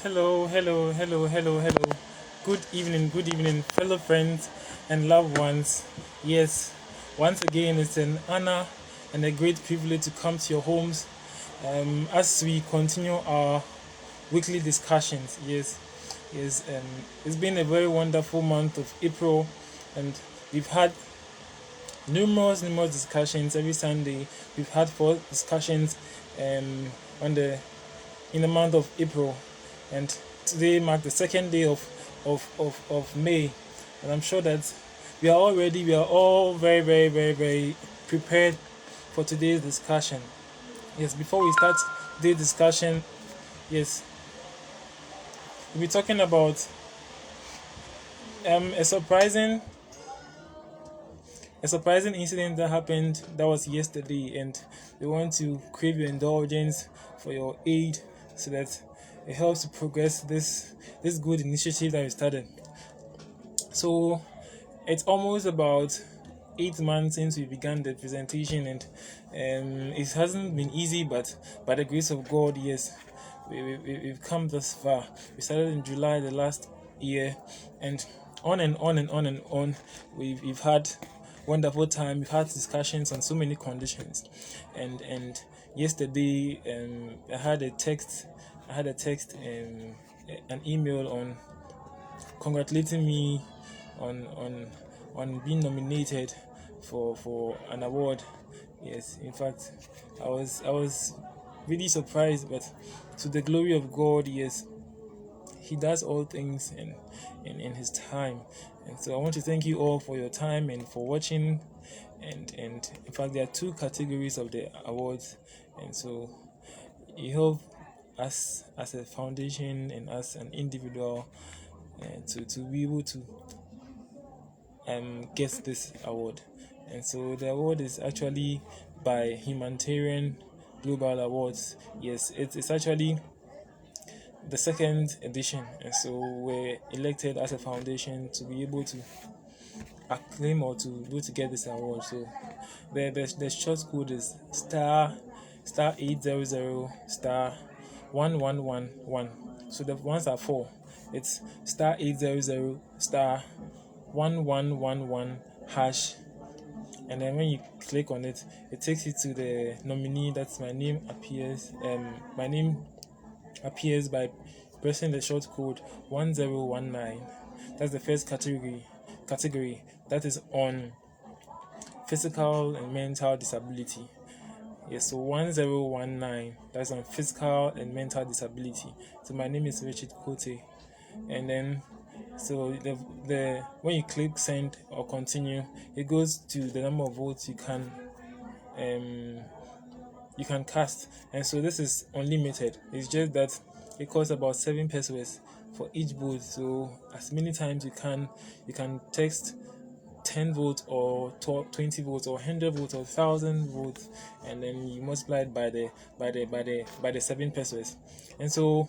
Hello, hello, hello, hello, hello. Good evening, fellow friends and loved ones. Yes, once again, it's an honor and a great privilege to come to your homes as we continue our weekly discussions. It's been a very wonderful month of April, and we've had numerous discussions every Sunday. We've had 4 discussions um, on the in the month of April, and today marked the second day of May, and I'm sure that we are all ready. We are all very prepared for today's discussion. Yes, before we start today's discussion, yes, we'll be talking about a surprising incident that happened that was yesterday, and we want to crave your indulgence for your aid so that it helps to progress this good initiative that we started. So it's almost about 8 months since we began the presentation, and it hasn't been easy, but by the grace of God, yes, we've come thus far. We started in July the last year, and on and on and on and on, we've had wonderful time. We've had discussions on so many conditions, and yesterday I had a text an email on congratulating me on on on being nominated for an award. Yes, in fact, I was really surprised, but to the glory of God, yes, He does all things in His time. And so I want to thank you all for your time and for watching. And in fact, there are 2 categories of the awards, and so you help us as a foundation and as an individual to be able to get this award. And so the award is actually by Humanitarian Global Awards. Yes, it's actually the second edition, and so we're elected as a foundation to be able to acclaim or to be able to get this award. So the short code is star 800 star 1111. So the ones are 4. It's star 800 star 1111 hash, and then when you click on it, it takes you to the nominee. That's my name appears. My name appears by pressing the short code 1019. That's the first category that is on physical and mental disability. Yes, so 1019, that's on physical and mental disability. So my name is Richard Kote, and then so the when you click send or continue, it goes to the number of votes you can cast, and so this is unlimited. It's just that it costs about 7 pesos for each vote. So as many times you can text 10 votes or 20 votes or 100 votes or 1,000 votes, and then you multiply it by the 7 pesos. And so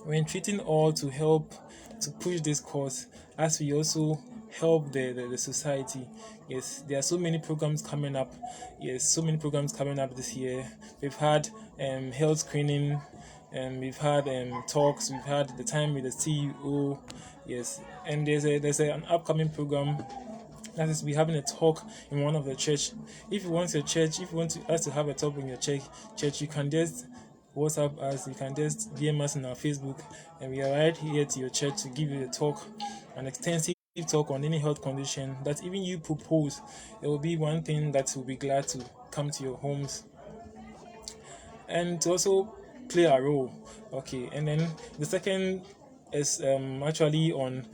we're treating all to help to push this cause, as we also help the society. Yes, there are so many programs coming up. Yes, so many programs coming up this year. We've had health screening, and we've had talks. We've had the time with the CEO. Yes, and there's an upcoming program that is, we're having a talk in one of the church. If you want us to have a talk in your church, you can just WhatsApp us. You can just DM us on our Facebook, and we are right here to your church to give you a talk, an extensive talk on any health condition that even you propose. It will be one thing that we'll be glad to come to your homes and to also play a role. Okay, and then the second is actually on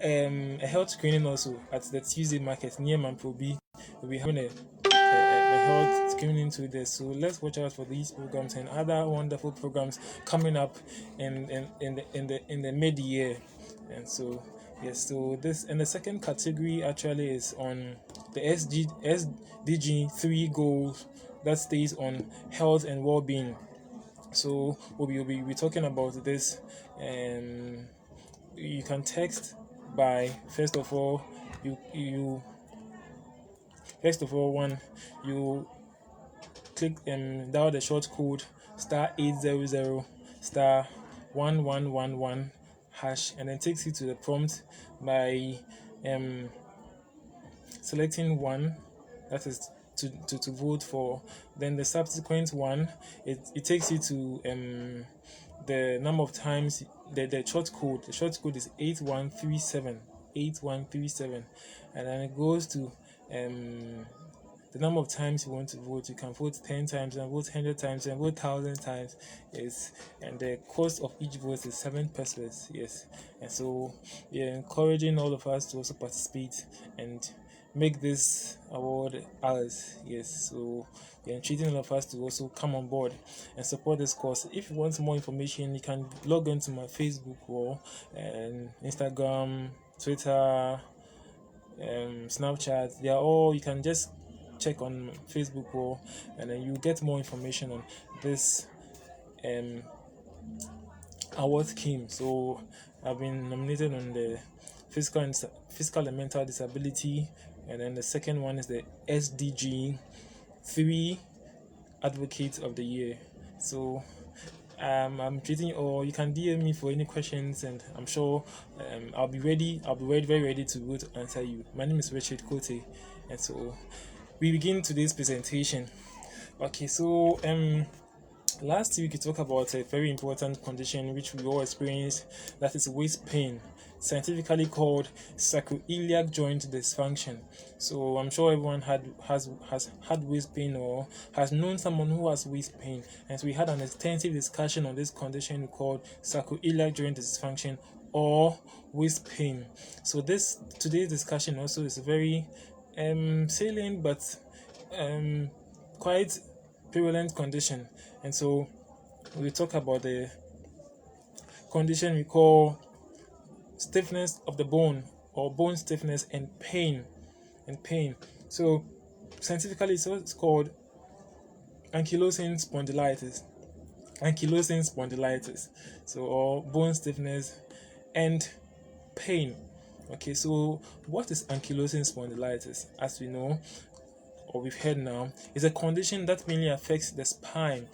a health screening also at the Tuesday market near Manprobi. We'll be having a health screening to this. So let's watch out for these programs and other wonderful programs coming up in the mid year. And so yes, so this, and the second category actually is on the SDG 3 goals that stays on health and well-being. So we'll be talking about this, and you can text by first of all one, you click dial the short code star 800 star 1111 hash, and then takes you to the prompt by selecting one, that is to vote for. Then the subsequent one, it takes you to the number of times, the short code. The short code is 8137, and then it goes to the number of times you want to vote. You can vote 10 times, and vote 100 times, and vote 1,000 times. Yes, and the cost of each vote is 7 pesos. Yes, and so we are encouraging all of us to also participate and make this award ours. Yes, so we are treating all of us to also come on board and support this cause. If you want more information, you can log into my Facebook wall and Instagram, Twitter, Snapchat. They are all, you can just check on Facebook wall, and then you get more information on this award scheme. So I've been nominated on the physical and mental disability, and then the second one is the SDG 3 Advocate of the Year. So I'm treating, or you can DM me for any questions, and I'm sure I'll be ready. I'll be very ready to answer you. My name is Richard Kote, and so we begin today's presentation. Okay, so last week we talked about a very important condition which we all experience, that is waist pain, scientifically called sacroiliac joint dysfunction. So I'm sure everyone has had waist pain or has known someone who has waist pain, and so we had an extensive discussion on this condition called sacroiliac joint dysfunction or waist pain. So today's discussion also is very salient but quite prevalent condition, and so we talk about the condition we call stiffness of the bone, or bone stiffness and pain. So scientifically, so it's called ankylosing spondylitis, so, or bone stiffness and pain. Okay, so what is ankylosing spondylitis? As we know, or we've heard now, is a condition that mainly affects the spine.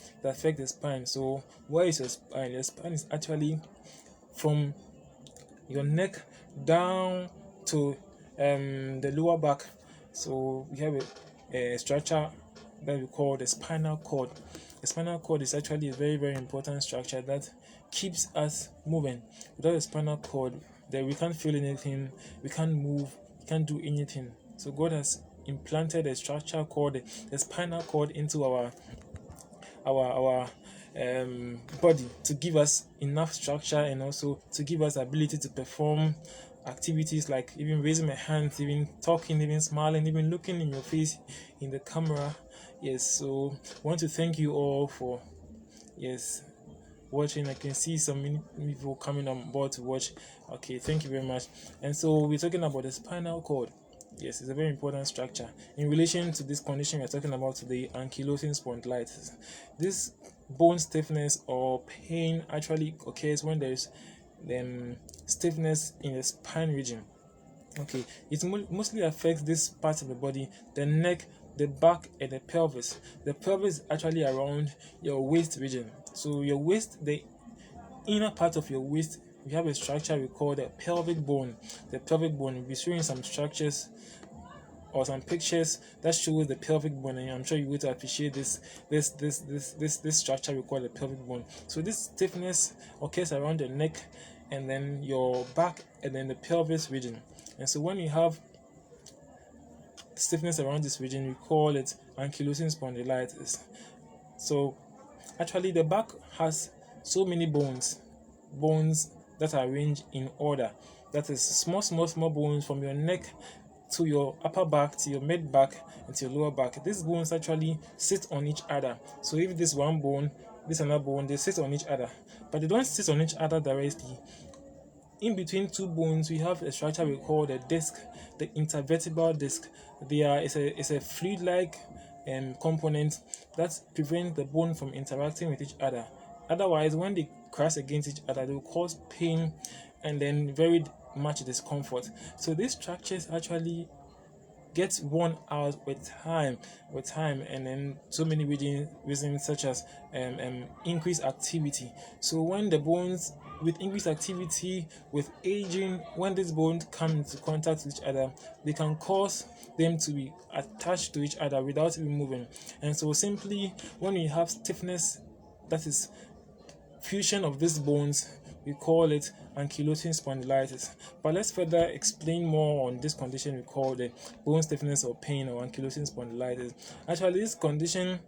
So where is your spine? Your spine is actually from your neck down to the lower back. So we have a structure that we call the spinal cord. The spinal cord is actually a very important structure that keeps us moving. Without the spinal cord, then we can't feel anything, we can't move, we can't do anything. So God has implanted a structure called the spinal cord into our body to give us enough structure, and also to give us ability to perform activities like even raising my hands, even talking, even smiling, even looking in your face in the camera. Yes, so I want to thank you all for watching. I can see some people coming on board to watch. Okay, thank you very much. And so we're talking about the spinal cord. Yes, it's a very important structure. In relation to this condition we're talking about today, ankylosing spondylitis. This bone stiffness or pain actually occurs when there is stiffness in the spine region. Okay, it mostly affects this part of the body: the neck, the back, and the pelvis. The pelvis is actually around your waist region. So your waist, the inner part of your waist, we have a structure we call the pelvic bone. The pelvic bone, we'll be showing some structures or some pictures that shows the pelvic bone, and I'm sure you would appreciate this structure we call the pelvic bone. So this stiffness occurs around the neck, and then your back, and then the pelvis region. And so when you have stiffness around this region, we call it ankylosing spondylitis. So actually the back has so many bones that are arranged in order. That is small bones from your neck to your upper back, to your mid back, and to your lower back. These bones actually sit on each other. So if this one bone, this another bone, they sit on each other, but they don't sit on each other directly. In between two bones, we have a structure we call the disc, the intervertebral disc. It's a fluid-like component that prevents the bone from interacting with each other. Otherwise, when they crash against each other, they will cause pain and then very much discomfort. So these structures actually gets worn out with time, and then so many reasons such as increased activity. So when the bones with increased activity, with aging, when these bones come into contact with each other, they can cause them to be attached to each other without even moving. And so simply, when we have stiffness, that is fusion of these bones, we call it ankylosing spondylitis. But let's further explain more on this condition we call the bone stiffness or pain or ankylosing spondylitis. Actually, this condition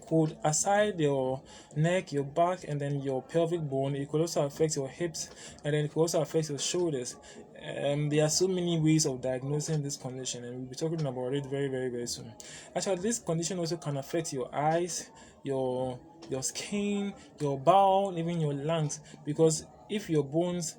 could, aside your neck, your back, and then your pelvic bone, it could also affect your hips, and then it could also affect your shoulders. There are so many ways of diagnosing this condition, and we'll be talking about it very, very, very soon. Actually, this condition also can affect your eyes, your skin, your bowel, even your lungs, because if your bones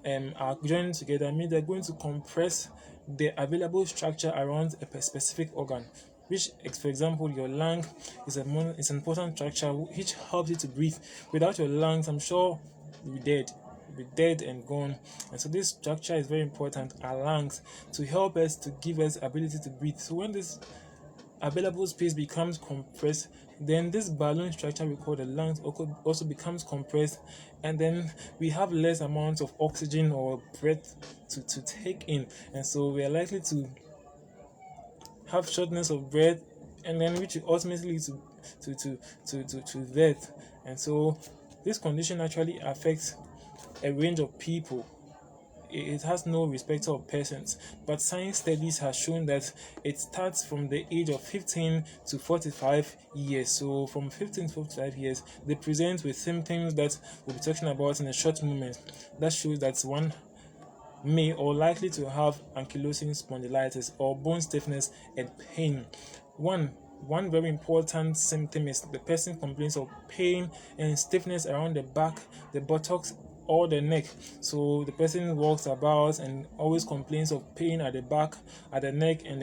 are joined together, I mean they're going to compress the available structure around a specific organ, which, for example, your lung is an important structure which helps you to breathe. Without your lungs, I'm sure you'll be dead and gone. And so this structure is very important, our lungs, to help us, to give us ability to breathe. So when this available space becomes compressed, then this balloon structure we call the lungs also becomes compressed, and then we have less amount of oxygen or breath to take in, and so we are likely to have shortness of breath, and then which will ultimately lead to death. And so this condition actually affects a range of people. It has no respect of persons, but science studies have shown that it starts from the age of 15 to 45 years. So from 15 to 45 years, they present with symptoms that we'll be talking about in a short moment. That shows that one may or likely to have ankylosing spondylitis or bone stiffness and pain. One very important symptom is the person complains of pain and stiffness around the back, the buttocks, or the neck. So the person walks about and always complains of pain at the back, at the neck, and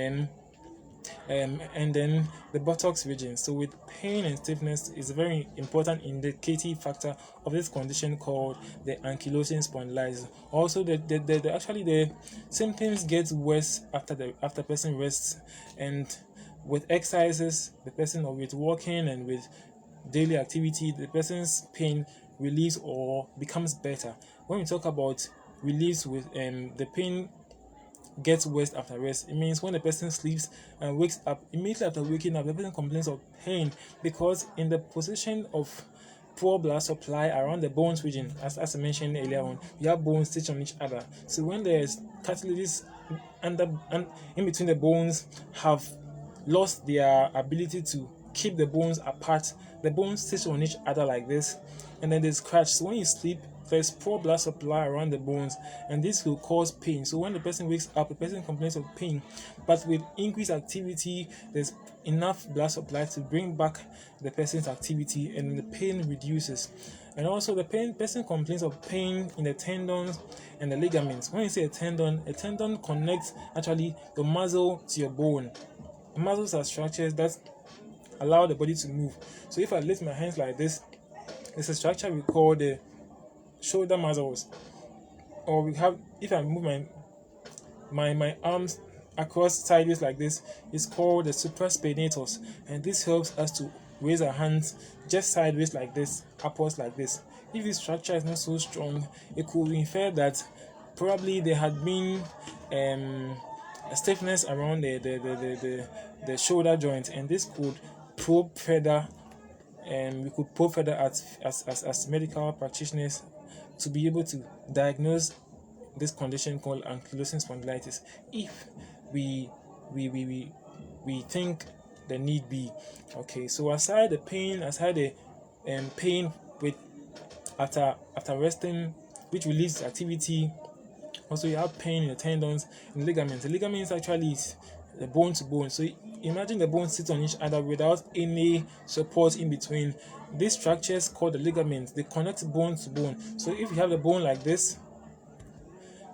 then the buttocks region. So with pain and stiffness is a very important indicative factor of this condition called the ankylosing spondylitis. Also, the symptoms get worse after person rests, and with exercises, the person, or with walking and with daily activity, the person's pain relieves or becomes better. When we talk about reliefs with the pain gets worse after rest, it means when the person sleeps and wakes up, immediately after waking up, the person complains of pain, because in the position of poor blood supply around the bones region, as I mentioned earlier on, you have bones stitched on each other. So when there's cartilages in between the bones have lost their ability to keep the bones apart, the bones stitch on each other like this, and then they scratch. So when you sleep, there's poor blood supply around the bones, and this will cause pain. So when the person wakes up, the person complains of pain, but with increased activity, there's enough blood supply to bring back the person's activity, and the pain reduces. And also the person complains of pain in the tendons and the ligaments. When you say a tendon connects actually the muscle to your bone. The muscles are structures that allow the body to move. So if I lift my hands like this, it's a structure we call the shoulder muscles. Or if I move my arms across sideways like this, it's called the supraspinatus, and this helps us to raise our hands just sideways like this, upwards like this. If this structure is not so strong, it could infer that probably there had been a stiffness around the shoulder joint, and this could probe further, and we could probe further as medical practitioners to be able to diagnose this condition called ankylosing spondylitis if we think the need be. Okay, so aside the pain with after resting, which relieves activity, also you have pain in the tendons and ligaments. The ligaments actually is the bone to bone. So imagine the bones sit on each other without any support in between. These structures called the ligaments, they connect bone to bone. So if you have the bone like this,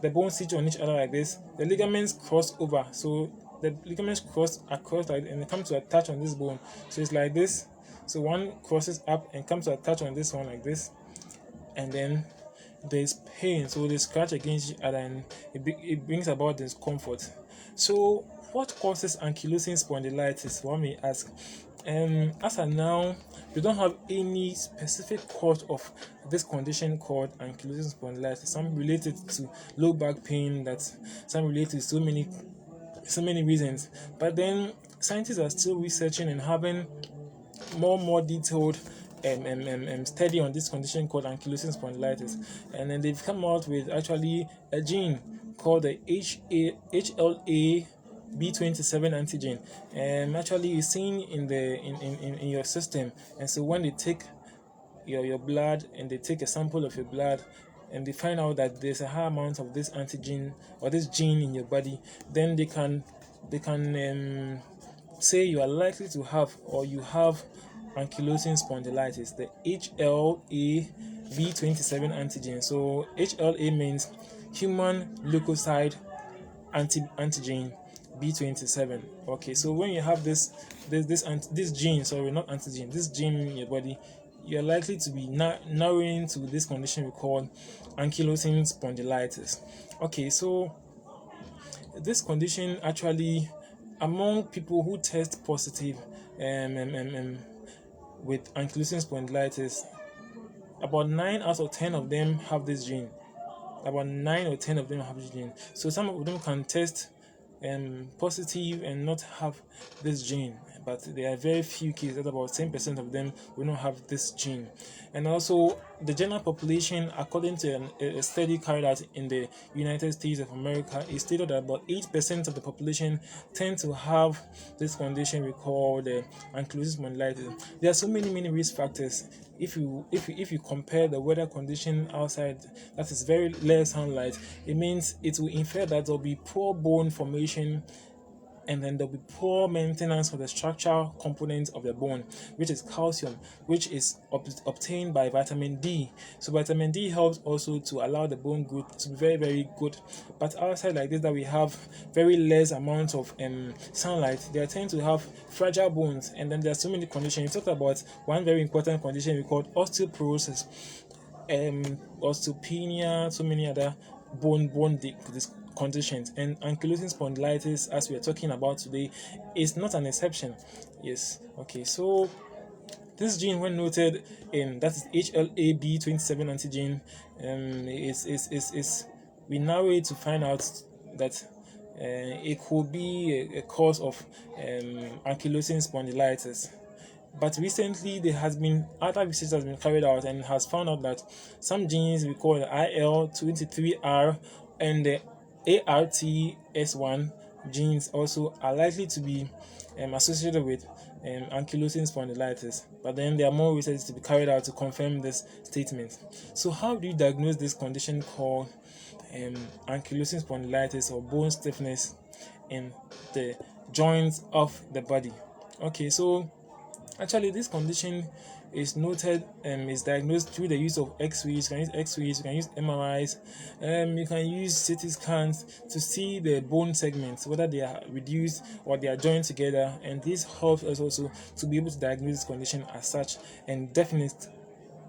the bones sit on each other like this, the ligaments cross over. So the ligaments cross across like, and they come to attach on this bone. So it's like this. So one crosses up and comes to attach on this one like this, and then there's pain. So they scratch against each other, and it brings about discomfort. So what causes ankylosing spondylitis? One may ask. As of now, we don't have any specific cause of this condition called ankylosing spondylitis. Some related to low back pain, that some related to so many reasons. But then scientists are still researching and having more detailed study on this condition called ankylosing spondylitis, and then they've come out with actually a gene called the HLA B27 antigen, and actually is seen in your system. And so when they take your blood and they take a sample of your blood and they find out that there's a high amount of this antigen or this gene in your body, then they can say you are likely to have or you have ankylosing spondylitis, the HLA-B27 antigen. So HLA means human leukocyte antigen B27. Okay, so when you have this gene, sorry, not antigen, this gene in your body, you're likely to be narrowing to this condition we call ankylosing spondylitis. Okay, so this condition actually, among people who test positive with ankylosing spondylitis, about 9 out of 10 of them have this gene. About 9 or 10 of them have this gene. So some of them can test positive and not have this gene, but there are very few cases that about 10% of them will not have this gene. And also the general population, according to a study carried out in the United States of America, is stated that about 8% of the population tend to have this condition we call the ankylosing spondylitis. There are so many risk factors. If you compare the weather condition outside, that is very less sunlight, it means it will infer that there will be poor bone formation, and then there'll be poor maintenance of the structural components of the bone, which is calcium, which is obtained by vitamin D. So vitamin D helps also to allow the bone growth to be very good. But outside like this, that we have very less amount of sunlight, they tend to have fragile bones. And then there are so many conditions. You talked about one very important condition we call osteoporosis, osteopenia, so many other bone conditions, and ankylosing spondylitis, as we are talking about today, is not an exception. Yes. Okay, so this gene, when noted in, that is HLA-B27 antigen, is we narrow it to find out that it could be a cause of ankylosing spondylitis. But recently, there has been other research that has been carried out and has found out that some genes we call the IL-23R and the ARTS1 genes also are likely to be associated with ankylosing spondylitis. But then there are more research to be carried out to confirm this statement. So how do you diagnose this condition called ankylosing spondylitis or bone stiffness in the joints of the body? Okay, so actually this condition is noted and is diagnosed through the use of X-rays. You can use X-rays, you can use MRIs, you can use CT scans to see the bone segments, whether they are reduced or they are joined together, and this helps us also to be able to diagnose this condition as such and definite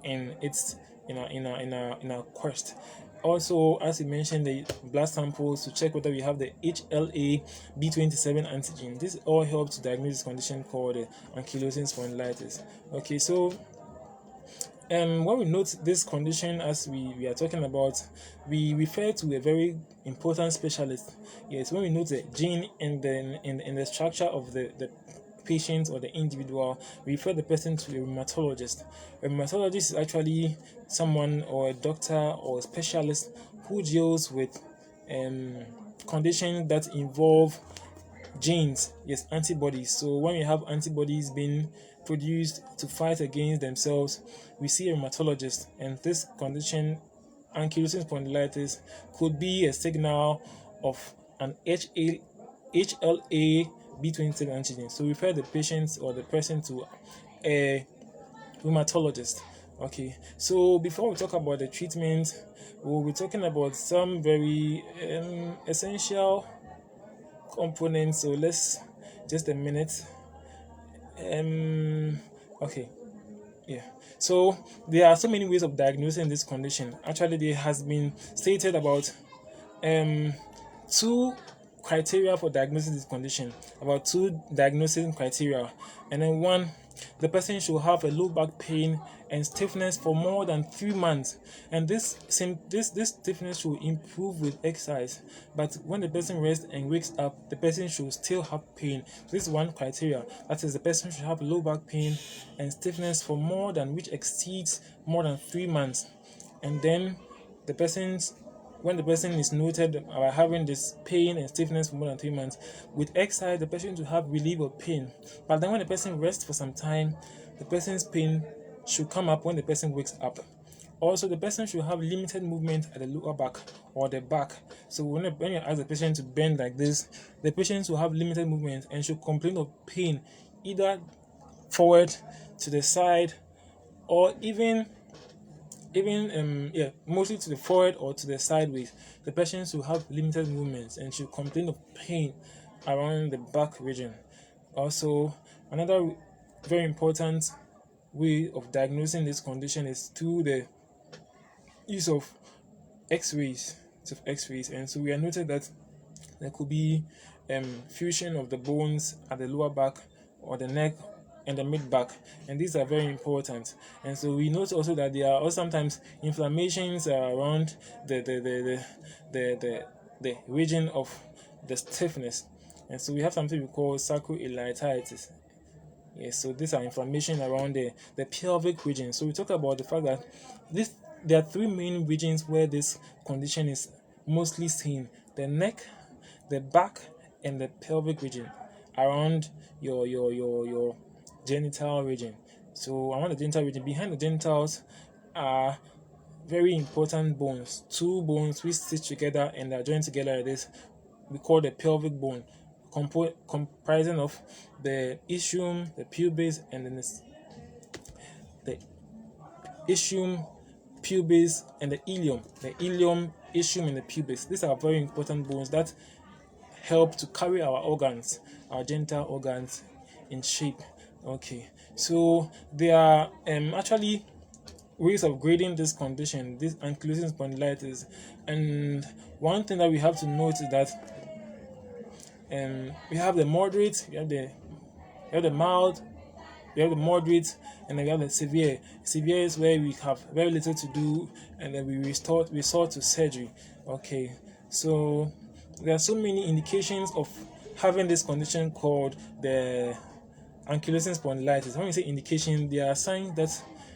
in its in our quest. Also, as we mentioned, the blood samples to check whether we have the HLA-B27 antigen. This all helps to diagnose this condition called ankylosing spondylitis. Okay, so when we note this condition, as we are talking about, we refer to a very important specialist. Yes, when we note the gene in the structure of the patient or the individual, we refer the person to a rheumatologist. A rheumatologist is actually someone or a doctor or a specialist who deals with conditions that involve genes, yes, antibodies. So when we have antibodies being produced to fight against themselves, we see a rheumatologist, and this condition, ankylosing spondylitis, could be a signal of an HLA B27 antigen. So refer the patient or the person to a rheumatologist. Okay, so before we talk about the treatment, we'll be talking about some very essential components. So let's just a minute. Okay, yeah. So there are so many ways of diagnosing this condition. Actually, there has been stated about two criteria for diagnosing this condition, about 2 diagnosing criteria. And then 1, the person should have a low back pain and stiffness for more than 3 months, and this stiffness should improve with exercise, but when the person rests and wakes up, the person should still have pain. This is 1 criteria, that is, the person should have low back pain and stiffness for which exceeds more than 3 months. And then when the person is noted about having this pain and stiffness for more than 3 months, with exercise, the person should have relief of pain. But then when the person rests for some time, the person's pain should come up when the person wakes up. Also, the person should have limited movement at the lower back or the back. So when you ask the patient to bend like this, the patient should have limited movement and should complain of pain either forward, to the side, or even mostly to the forward or to the sideways. The patient should have limited movements and should complain of pain around the back region. Also, another very important way of diagnosing this condition is through the use of X-rays. And so we are noted that there could be fusion of the bones at the lower back or the neck and the mid back, and these are very important. And so we note also that there are also sometimes inflammations around the region of the stiffness, and so we have something we call sacroiliititis. Yes, so these are inflammation around the pelvic region. So we talk about the fact that there are 3 main regions where this condition is mostly seen: the neck, the back, and the pelvic region around your genital region. So around the genital region, behind the genitals are very important bones, 2 bones which sit together and are joined together like this. We call the pelvic bone, comprising of the ischium, the pubis, and then the ischium, pubis, and the ilium. The ilium, ischium, and the pubis. These are very important bones that help to carry our organs, our genital organs, in shape. Okay, so there are actually ways of grading this condition, this ankylosing spondylitis, and one thing that we have to note is that we have the moderate, we have the mild, we have the moderate, and then we have the severe. Severe is where we have very little to do, and then we resort to surgery. Okay, so there are so many indications of having this condition called the ankylosing spondylitis. When we say indication, there are signs that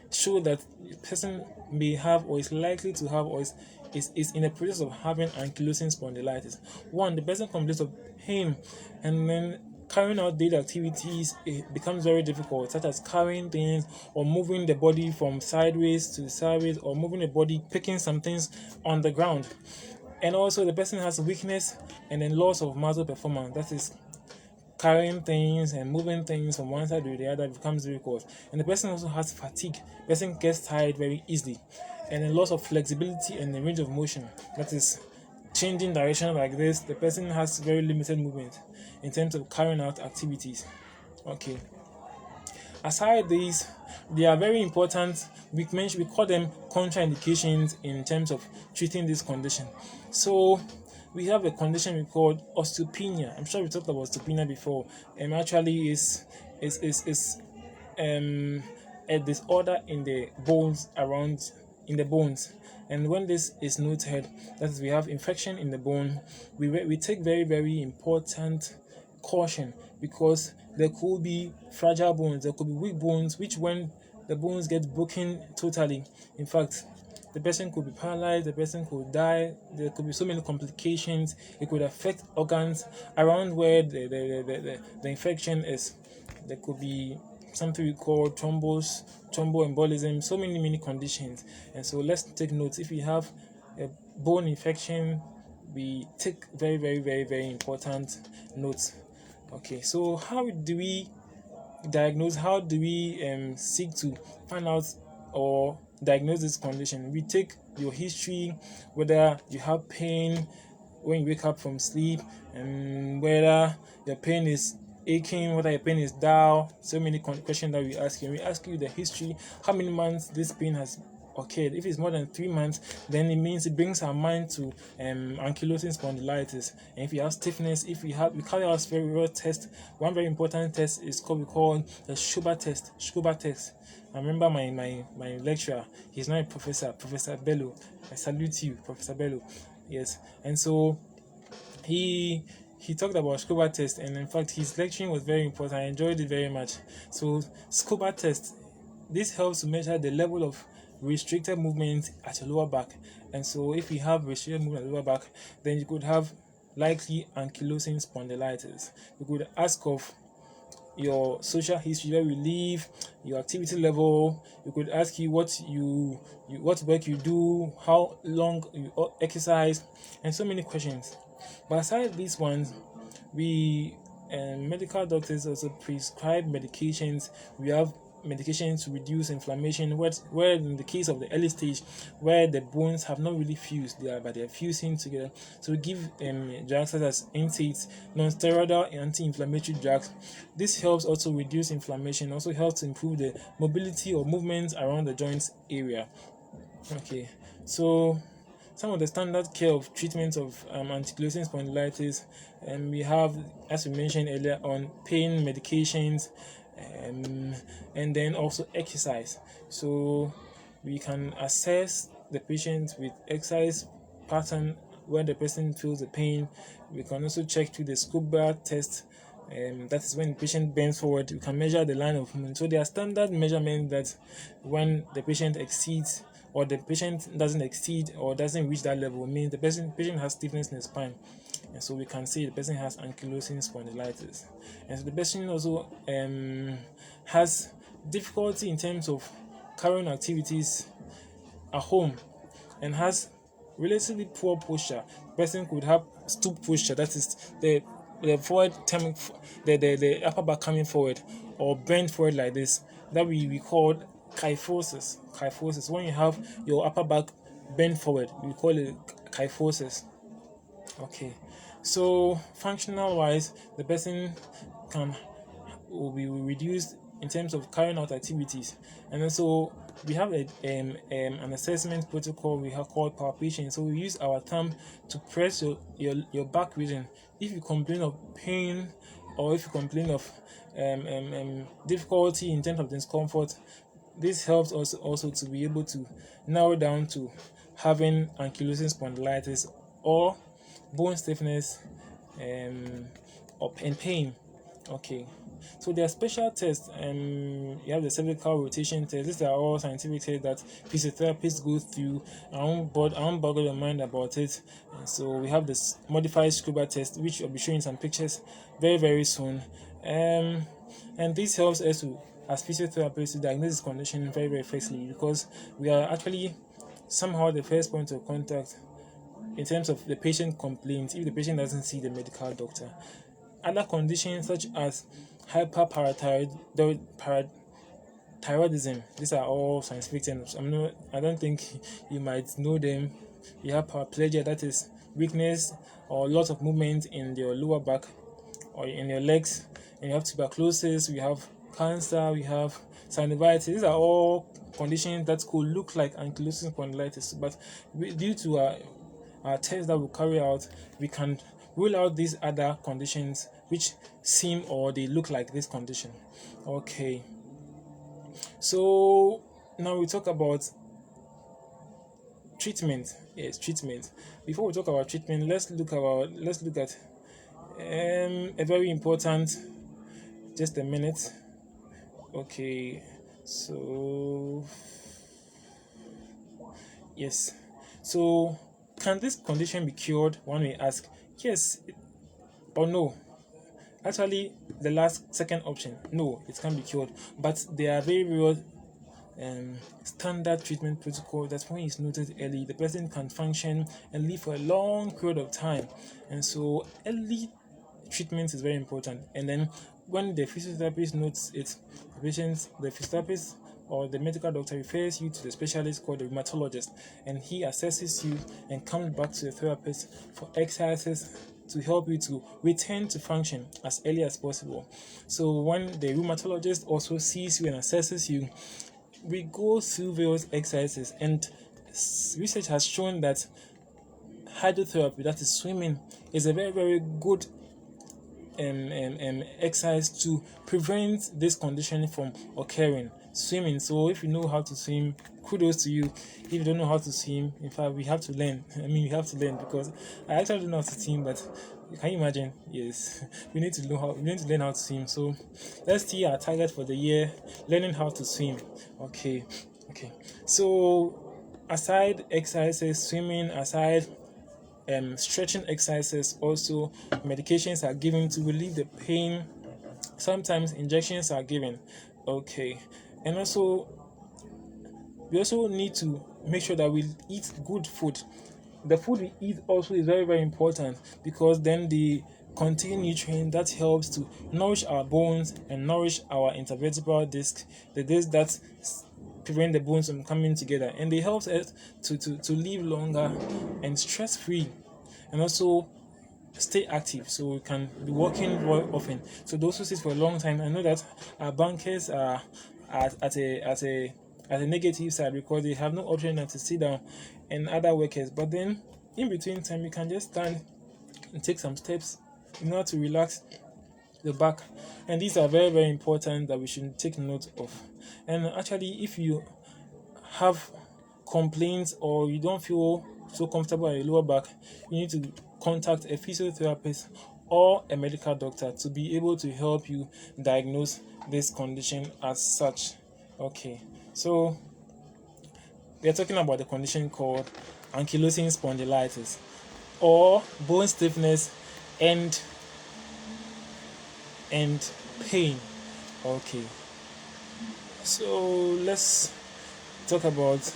show that a person may have or is likely to have or is in the process of having ankylosing spondylitis. 1, the person complains of pain, and then carrying out daily activities, it becomes very difficult, such as carrying things or moving the body from sideways to sideways, or moving the body, picking some things on the ground. And also the person has weakness and then loss of muscle performance, that is, carrying things and moving things from one side to the other becomes difficult. And the person also has fatigue. The person gets tired very easily, and a loss of flexibility and the range of motion, that is, changing direction like this. The person has very limited movement in terms of carrying out activities. Okay, aside these, they are very important. We call them contraindications in terms of treating this condition. So we have a condition we call osteopenia. I'm sure we talked about osteopenia before, and actually is a disorder in the bones And when this is noted, that is, we have infection in the bone, we take very, very important caution, because there could be fragile bones, there could be weak bones, which when the bones get broken totally, in fact, the person could be paralyzed, the person could die, there could be so many complications. It could affect organs around where the infection is. There could be something we call thromboembolism, so many conditions. And so let's take notes. If you have a bone infection, we take very, very, very, very important notes. Okay, so how do we diagnose? How do we seek to find out or diagnose this condition? We take your history, whether you have pain when you wake up from sleep, and whether your pain is aching, whether your pain is dull. So many questions that we ask you. We ask you the history, how many months this pain has occurred. If it's more than 3 months, then it means it brings our mind to ankylosing spondylitis. And if you have stiffness, we carry out several tests. One very important test is we call the Schober test. I remember my lecturer. He's not a professor, Professor Bello. I salute you, Professor Bello. Yes, and so he talked about Schober test, and in fact his lecturing was very important. I enjoyed it very much. So Schober test, this helps to measure the level of restricted movement at your lower back. And so if you have restricted movement at the lower back, then you could have likely ankylosing spondylitis. You could ask of your social history, where you live, your activity level. You could ask you what work you do, how long you exercise, and so many questions. But aside these ones, we medical doctors also prescribe medications. We have medications to reduce inflammation, where in the case of the early stage, where the bones have not really fused, but they're fusing together. So we give drugs such as NSAIDs, non-steroidal anti-inflammatory drugs. This helps also reduce inflammation, also helps improve the mobility or movement around the joints area. Okay, so some of the standard care of treatment of ankylosing spondylitis, we have, as we mentioned earlier on, pain medications, and then also exercise. So we can assess the patient with exercise pattern when the person feels the pain. We can also check through the Schober test. That is when the patient bends forward. We can measure the line of movement. So there are standard measurements that when the patient exceeds, or the patient doesn't exceed or doesn't reach that level, means the patient has stiffness in the spine. And so we can say the person has ankylosing spondylitis. And so the person also has difficulty in terms of carrying activities at home, and has relatively poor posture. The person could have stoop posture, that is the forward turning, the upper back coming forward, or bent forward like this. That we call kyphosis. Kyphosis. When you have your upper back bent forward, we call it kyphosis. Okay, so functional wise, the person will be reduced in terms of carrying out activities. And also we have an assessment protocol we have called palpation. So we use our thumb to press your back region. If you complain of pain, or if you complain of difficulty in terms of discomfort, this helps us also to be able to narrow down to having ankylosing spondylitis or bone stiffness and pain. Okay, so there are special tests. You have the cervical rotation test. These are all scientific tests that physiotherapists go through. I won't boggle your mind about it. And so we have this modified Schober test, which I'll be showing some pictures very, very soon. And this helps us to, as physiotherapists, to diagnose this condition very, very effectively, because we are actually somehow the first point of contact in terms of the patient complaints if the patient doesn't see the medical doctor. Other conditions such as hyperparathyroidism, these are all scientific terms. I don't think you might know them. You have paraplegia, that is weakness or loss of movement in your lower back or in your legs. And you have tuberculosis, we have cancer, we have synovitis. These are all conditions that could look like ankylosing spondylitis, but due to our tests that we carry out, we can rule out these other conditions which seem or they look like this condition. Okay, so now we talk about treatment. Yes, treatment. Before we talk about treatment, let's look at a very important, just a minute. Okay, so yes, so can this condition be cured? One may ask. Yes or no. Actually, the second option, no, it can be cured, but there are very real standard treatment protocol that when it's noted early, the person can function and live for a long period of time. And so early treatment is very important. And then when the physiotherapist notes it, the physiotherapist or the medical doctor refers you to the specialist called the rheumatologist, and he assesses you and comes back to the therapist for exercises to help you to return to function as early as possible. So when the rheumatologist also sees you and assesses you, we go through various exercises, and research has shown that hydrotherapy, that is swimming, is a very, very good exercise to prevent this condition from occurring. Swimming. So if you know how to swim, kudos to you. If you don't know how to swim, in fact, we have to learn. We have to learn, because I actually don't know how to swim, but can you imagine? Yes, we need to learn how to swim. So let's see our target for the year: learning how to swim. Okay. So aside exercises, swimming, aside stretching exercises, also medications are given to relieve the pain. Sometimes injections are given. Okay, and also we also need to make sure that we eat good food. The food we eat also is very, very important, because then they contain nutrients that helps to nourish our bones and nourish our intervertebral disc, the disc that prevent the bones from coming together, and they help us to live longer and stress free, and also stay active, so we can be working more often. So those who sit for a long time, I know that our bankers are at a negative side, because they have no option than to sit down, and other workers. But then in between time, you can just stand and take some steps in order to relax the back, and these are very, very important that we should take note of. And actually, if you have complaints or you don't feel so comfortable at your lower back, you need to contact a physiotherapist or a medical doctor to be able to help you diagnose this condition as such. Okay, so we are talking about the condition called ankylosing spondylitis, or bone stiffness and pain. Okay, so let's talk about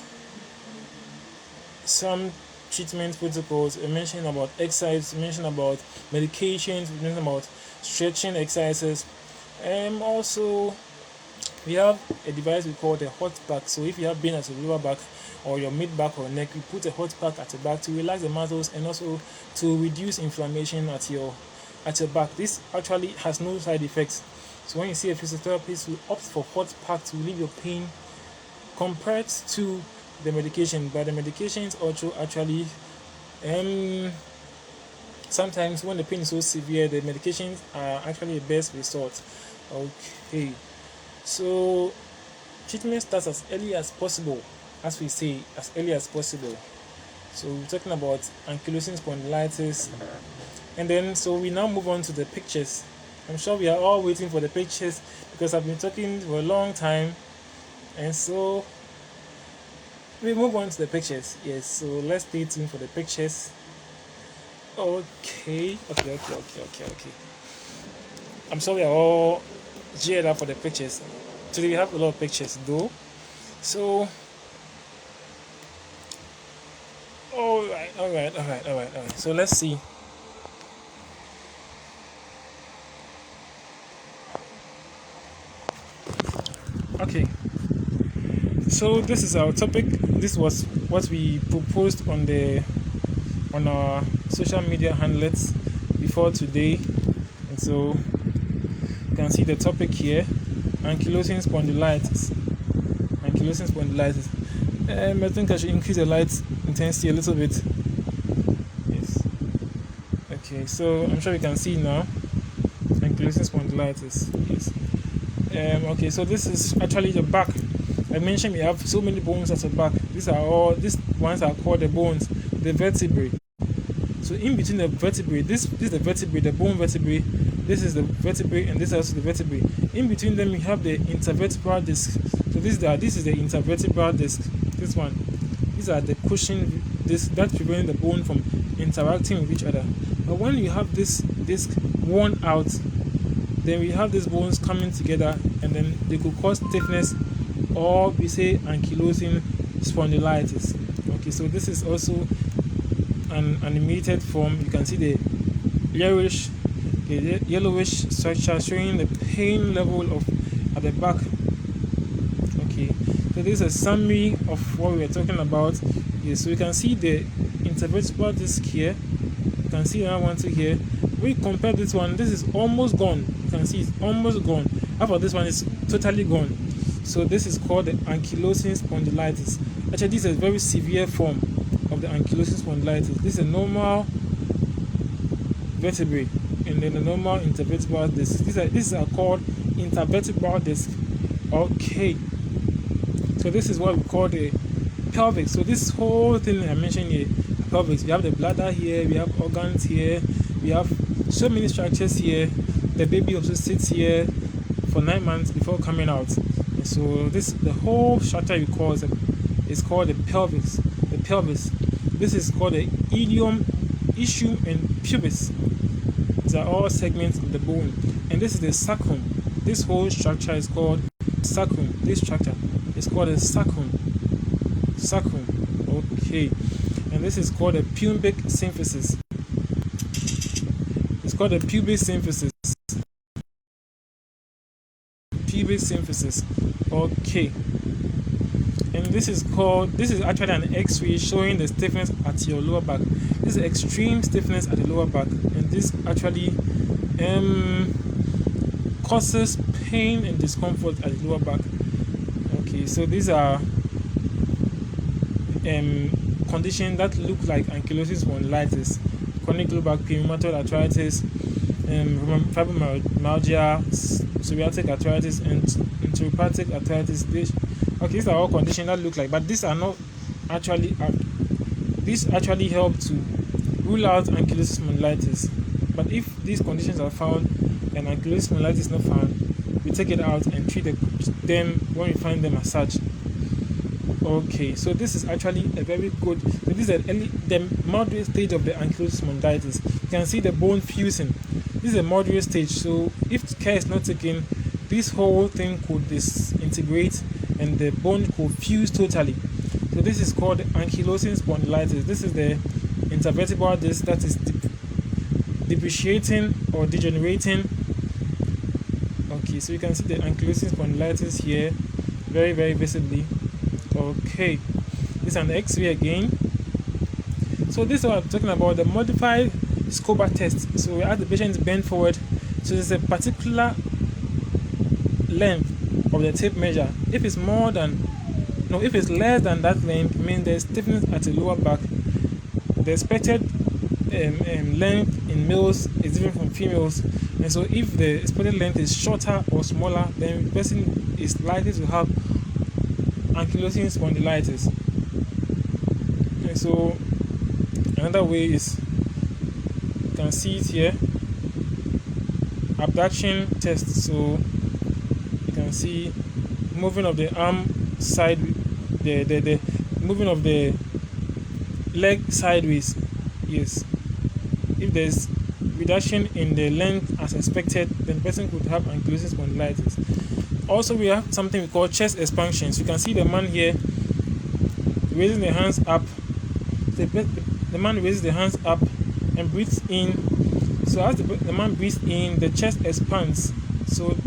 some treatment protocols. We mentioned about exercise, we mentioned about medications, we mentioned about stretching exercises, and also we have a device we call the hot pack. So if you have pain at your lower back or your mid back or neck, we put a hot pack at the back to relax the muscles and also to reduce inflammation at your back. This actually has no side effects. So when you see a physiotherapist, we opt for hot pack to relieve your pain compared to the medication. But the medications also actually sometimes when the pain is so severe, the medications are actually the best resort. Okay, so treatment starts as early as possible, as we say, as early as possible. So we're talking about ankylosing spondylitis, and then so we now move on to the pictures. I'm sure we are all waiting for the pictures, because I've been talking for a long time, and so we move on to the pictures. Yes, so let's stay tuned for the pictures. Okay. I'm sure we are all geared up for the pictures. Today we have a lot of pictures though. So all right. So let's see. Okay. So this is our topic. This was what we proposed on our social media handlets before today, and so you can see the topic here: ankylosing spondylitis. I think I should increase the light intensity a little bit. Yes. Okay, so I'm sure you can see now. Ankylosing spondylitis. Yes. Okay, so this is actually the back. I mentioned we have so many bones at the back. These ones are called the bones, the vertebrae. So in between the vertebrae, this is the vertebrae, the bone vertebrae. This is the vertebrae, and this is also the vertebrae. In between them, we have the intervertebral disc. So this is the intervertebral disc. This one. These are the cushion discs that prevent the bone from interacting with each other. But when you have this disc worn out, then we have these bones coming together, and then they could cause stiffness, or we say ankylosing spondylitis. Okay, so this is also an animated form. You can see the yellowish structure showing the pain level at the back. Okay, so this is a summary of what we are talking about. Yes, so you can see the intervertebral disc here. You can see another one too here. We compare this one. This is almost gone. You can see it's almost gone. Half of this one is totally gone. So this is called the ankylosing spondylitis. Actually, this is a very severe form of the ankylosing spondylitis. This is a normal vertebrae and then the normal intervertebral disc. These are called intervertebral disc. Okay, so this is what we call the pelvic. So this whole thing I mentioned here, pelvic. We have the bladder here, we have organs here, we have so many structures here. The baby also sits here for 9 months before coming out. And so the whole structure we call is called the pelvis. The pelvis. This is called the ischium and pubis. These are all segments of the bone. And this is the sacrum. This whole structure is called sacrum. This structure is called a sacrum. Sacrum. Okay. And this is called a pubic symphysis. It's called a pubic symphysis. Pubic symphysis. Okay. And this is actually an X-ray showing the stiffness at your lower back. This is extreme stiffness at the lower back, and this actually causes pain and discomfort at the lower back. Okay, so these are conditions that look like ankylosing spondylitis, chronic lower back pain, rheumatoid arthritis, fibromyalgia, psoriatic arthritis, and neuropathic arthritis. Okay, these are all conditions that look like, but these are not actually. These actually help to rule out ankylosing spondylitis. But if these conditions are found and ankylosing spondylitis is not found, we take it out and treat them when we find them as such. Okay, so this is actually a very good. So this is the moderate stage of the ankylosing spondylitis. You can see the bone fusing. This is a moderate stage. So if care is not taken, this whole thing could disintegrate and the bone could fuse totally. So this is called ankylosing spondylitis. This is the intervertebral disc that is depreciating or degenerating. Okay, so you can see the ankylosing spondylitis here very, very visibly. Okay, this is an X-ray again. So this is what I'm talking about, the modified scuba test. So we ask the patient to bend forward. So there's a particular length of the tape measure. If it's less than that length, it means there's stiffness at the lower back. The expected length in males is different from females, and so if the expected length is shorter or smaller, then the person is likely to have ankylosing spondylitis. And so another way is, you can see it here, abduction test. So you can see moving of the arm side, the moving of the leg sideways. Yes, if there's reduction in the length as expected, then the person could have ankylosing spondylitis. Also, we have something we call chest expansions. You can see the man here raising the hands up. The man raises the hands up and breathes in. So as the man breathes in, the chest expands. So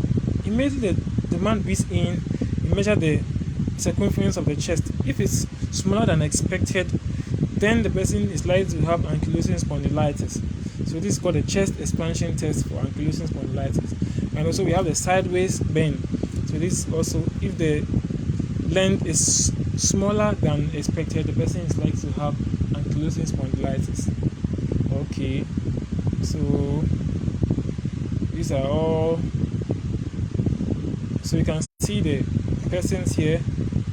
immediately the man breathes in, you measure the circumference of the chest. If it's smaller than expected, then the person is likely to have ankylosing spondylitis. So this is called a chest expansion test for ankylosing spondylitis. And also we have the sideways bend. So this also, if the length is smaller than expected, the person is likely to have ankylosing spondylitis. Okay, so these are all. So you can see the persons here,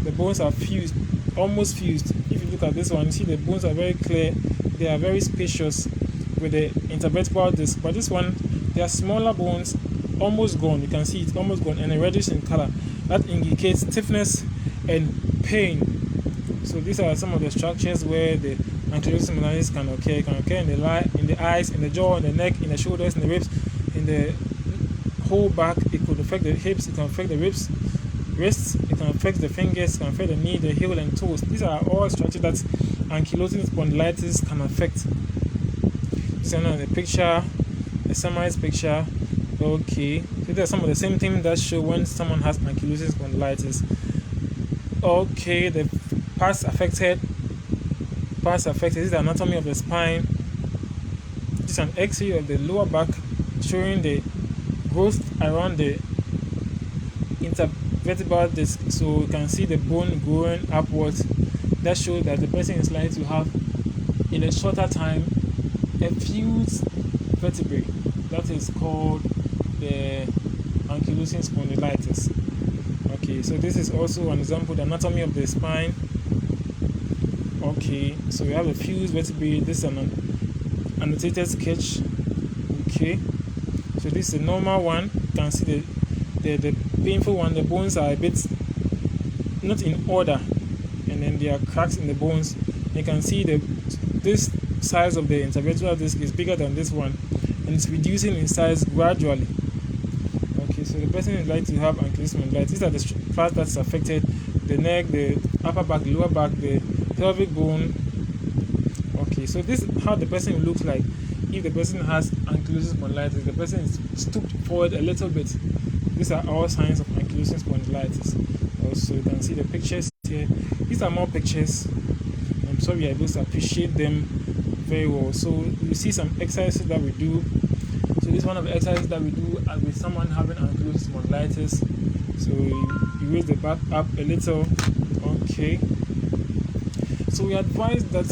the bones are fused, almost fused. If you look at this one, you see the bones are very clear, they are very spacious with the intervertebral disc. But this one, they are smaller bones, almost gone. You can see it's almost gone and a reddish in color. That indicates stiffness and pain. So these are some of the structures where the ankylosing spondylitis can occur. It can occur in the eyes, in the jaw, in the neck, in the shoulders, in the ribs, in the whole back. It could affect the hips, it can affect the ribs, wrists, it can affect the fingers, it can affect the knee, the heel, and toes. These are all structures that ankylosing spondylitis can affect. So now the picture, a summarized picture. Okay, so these are some of the same things that show when someone has ankylosing spondylitis. Okay, the parts affected. This is the anatomy of the spine. This is an X-ray of the lower back showing the growth around the vertebral disc, so you can see the bone growing upwards. That shows that the person is likely to have, in a shorter time, a fused vertebrae. That is called the Ankylosing spondylitis. Okay, so this is also an example of the anatomy of the spine. Okay, so we have a fused vertebrae. This is an annotated sketch. Okay, so this is a normal one. You can see the painful one. The bones are a bit not in order, and then there are cracks in the bones. You can see this size of the intervertebral disc is bigger than this one, and it's reducing in size gradually. Okay, so the person is likely to have ankylosing spondylitis. These are the parts that's affected: the neck, the upper back, the lower back, the pelvic bone. Okay, so this is how the person looks like if the person has ankylosing spondylitis. The person is stooped forward a little bit. These are all signs of ankylosing spondylitis. Also, you can see the pictures here. These are more pictures. I'm sorry you're able to appreciate them very well. So you see some exercises that we do. So this is one of the exercises that we do with someone having ankylosing spondylitis. So you raise the back up a little. Okay. So we advise that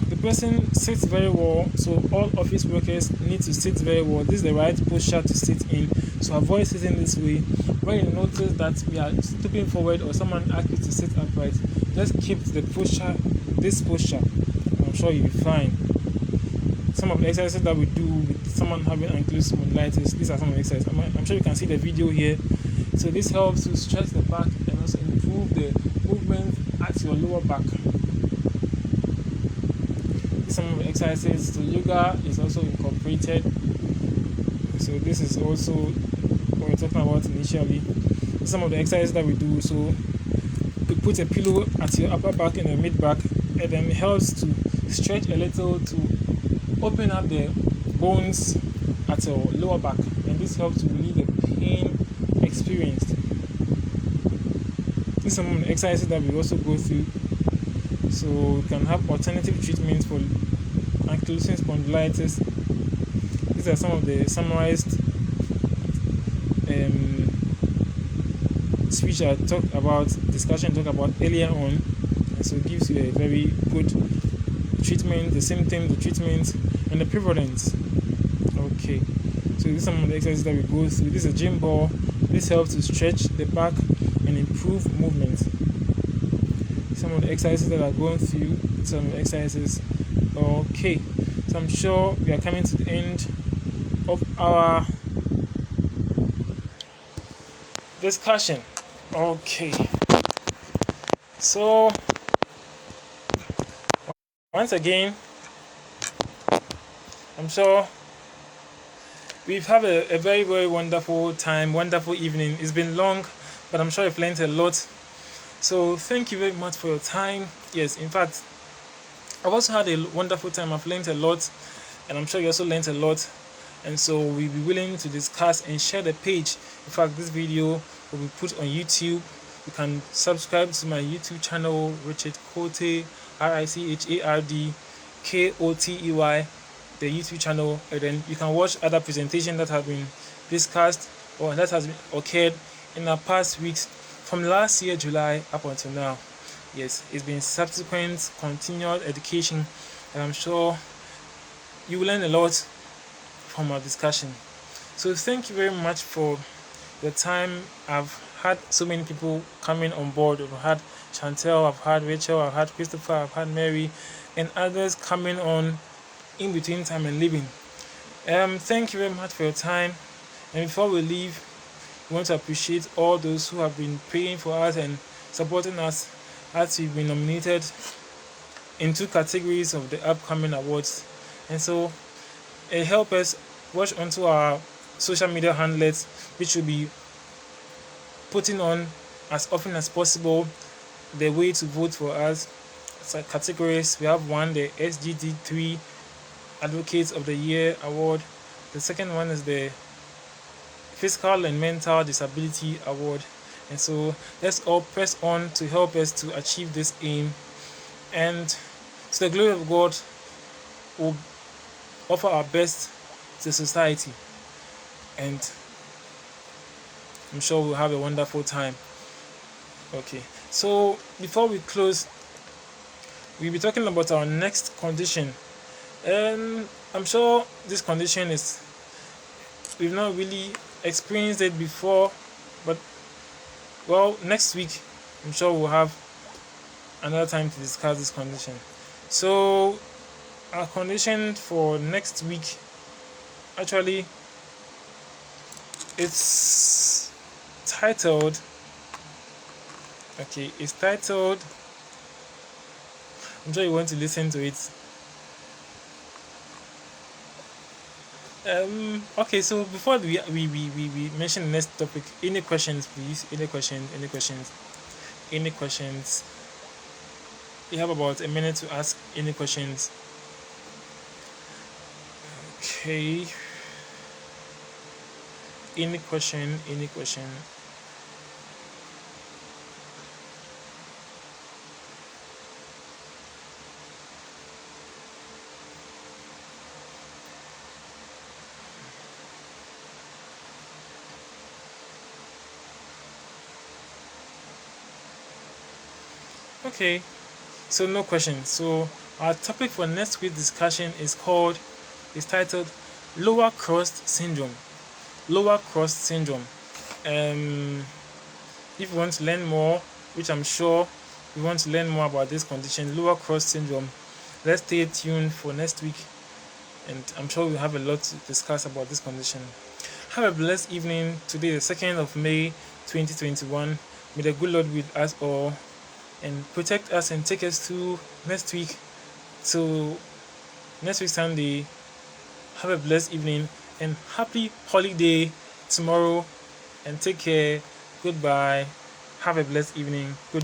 the person sits very well. So all office workers need to sit very well. This is the right posture to sit in. So avoid sitting this way. When you notice that we are stooping forward or someone asks you to sit upright, just keep the posture, this posture. I'm sure you'll be fine. Some of the exercises that we do with someone having ankylosing spondylitis, these are some of the exercises. I'm sure you can see the video here. So this helps to stretch the back and also improve the movement at your lower back. Some of the exercises. So yoga is also incorporated. So this is also what we're talking about initially. Some of the exercises that we do. So we put a pillow at your upper back and the mid back, and then it helps to stretch a little to open up the bones at your lower back, and this helps to relieve the pain experienced. These are some of the exercises that we also go through. So we can have alternative treatments for ankylosing spondylitis. These are some of the summarized speech I talked about, discussion talked about earlier on, and so it gives you a very good treatment, the symptoms, the treatment, and the prevalence. Okay, so these are some of the exercises that we go through. This is a gym ball. This helps to stretch the back and improve movement. Some of the exercises that are going through, some of the exercises. Okay, so I'm sure we are coming to the end of our discussion. Okay, so once again, I'm sure we've had a very, very wonderful time, wonderful evening. It's been long, but I'm sure you've learned a lot. So thank you very much for your time. Yes, in fact, I've also had a wonderful time. I've learned a lot, and I'm sure you also learned a lot. And so we'll be willing to discuss and share the page. In fact, this video will be put on YouTube. You can subscribe to my YouTube channel, Richard Kotey, RICHARD KOTEY, the YouTube channel, and then you can watch other presentations that have been discussed or that has occurred in the past weeks from last year July up until now. Yes, it's been subsequent continued education, and I'm sure you will learn a lot from our discussion. So thank you very much for the time. I've had so many people coming on board. I've had Chantel, I've had Rachel, I've had Christopher, I've had Mary, and others coming on in between time and leaving. Thank you very much for your time. And before we leave, we want to appreciate all those who have been praying for us and supporting us as we've been nominated in 2 categories of the upcoming awards. And so help us watch onto our social media handlets, which will be putting on as often as possible the way to vote for us. So categories, we have one, the SGD3 Advocates of the Year Award. The second one is the Physical and Mental Disability Award. And so let's all press on to help us to achieve this aim, and to the glory of God, we'll offer our best to society, and I'm sure we'll have a wonderful time. Okay, so before we close, we'll be talking about our next condition. I'm sure this condition is, we've not really experienced it before, but well, next week I'm sure we'll have another time to discuss this condition. So our condition for next week, actually, it's titled, okay, it's titled, I'm sure you want to listen to it. Okay, so before we mention the next topic, any questions, please? Any questions? Any questions? Any questions? You have about a minute to ask any questions. Okay. Any question? Any question? Okay. So no questions. So our topic for next week's discussion is titled lower crust syndrome. Lower crust syndrome. If you want to learn more, which I'm sure you want to learn more about this condition, lower crust syndrome, let's stay tuned for next week, and I'm sure we'll have a lot to discuss about this condition. Have a blessed evening. Today, the 2nd of May 2021. May the good Lord with us all and protect us and take us to next week. So, next week, Sunday. Have a blessed evening and happy holiday tomorrow. And take care. Goodbye. Have a blessed evening. Goodbye.